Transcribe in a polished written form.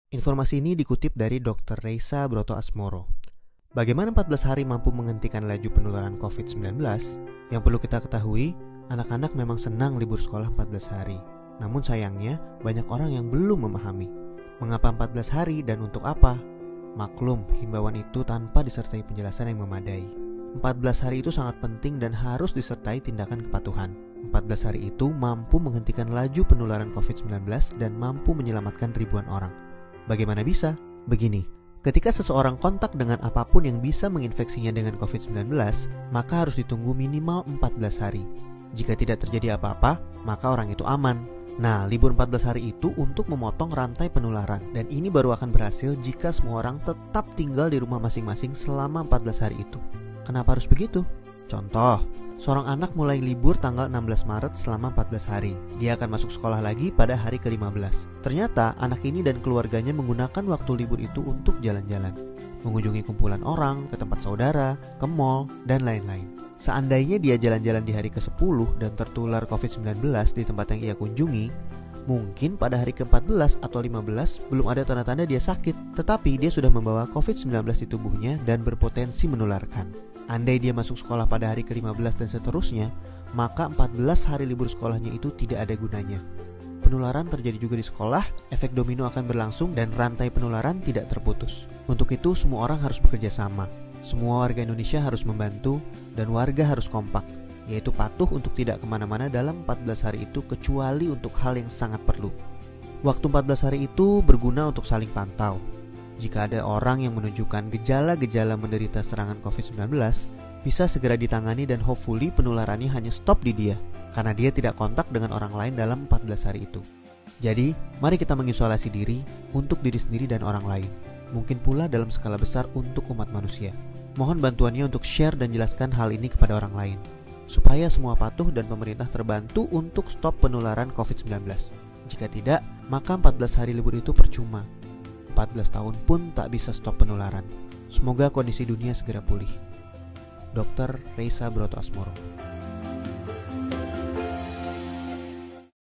Informasi ini dikutip dari Dr. Reysa Broto Asmoro. Bagaimana 14 hari mampu menghentikan laju penularan COVID-19? Yang perlu kita ketahui, anak-anak memang senang libur sekolah 14 hari. Namun sayangnya, banyak orang yang belum memahami. Mengapa 14 hari dan untuk apa? Maklum, himbauan itu tanpa disertai penjelasan yang memadai. 14 hari itu sangat penting dan harus disertai tindakan kepatuhan. 14 hari itu mampu menghentikan laju penularan COVID-19 dan mampu menyelamatkan ribuan orang. Bagaimana bisa? Begini, ketika seseorang kontak dengan apapun yang bisa menginfeksinya dengan COVID-19, maka harus ditunggu minimal 14 hari. Jika tidak terjadi apa-apa, maka orang itu aman. Nah, libur 14 hari itu untuk memotong rantai penularan, dan ini baru akan berhasil jika semua orang tetap tinggal di rumah masing-masing selama 14 hari itu. Kenapa harus begitu? Contoh, seorang anak mulai libur tanggal 16 Maret selama 14 hari. Dia akan masuk sekolah lagi pada hari ke-15. Ternyata anak ini dan keluarganya menggunakan waktu libur itu untuk jalan-jalan, mengunjungi kumpulan orang, ke tempat saudara, ke mall, dan lain-lain. Seandainya dia jalan-jalan di hari ke-10 dan tertular COVID-19 di tempat yang ia kunjungi, mungkin pada hari ke-14 atau 15 belum ada tanda-tanda dia sakit, tetapi dia sudah membawa COVID-19 di tubuhnya dan berpotensi menularkan. Andai dia masuk sekolah pada hari ke-15 dan seterusnya, maka 14 hari libur sekolahnya itu tidak ada gunanya. Penularan terjadi juga di sekolah, efek domino akan berlangsung dan rantai penularan tidak terputus. Untuk itu semua orang harus bekerja sama. Semua warga Indonesia harus membantu dan warga harus kompak, yaitu patuh untuk tidak kemana-mana dalam 14 hari itu kecuali untuk hal yang sangat perlu. Waktu 14 hari itu berguna untuk saling pantau. Jika ada orang yang menunjukkan gejala-gejala menderita serangan COVID-19, bisa segera ditangani dan hopefully penularannya hanya stop di dia, karena dia tidak kontak dengan orang lain dalam 14 hari itu. Jadi, mari kita mengisolasi diri untuk diri sendiri dan orang lain. Mungkin pula dalam skala besar untuk umat manusia. Mohon bantuannya untuk share dan jelaskan hal ini kepada orang lain, supaya semua patuh dan pemerintah terbantu untuk stop penularan COVID-19. Jika tidak, maka 14 hari libur itu percuma. 14 tahun pun tak bisa stop penularan. Semoga kondisi dunia segera pulih. Dr. Reysa Broto Asmoro.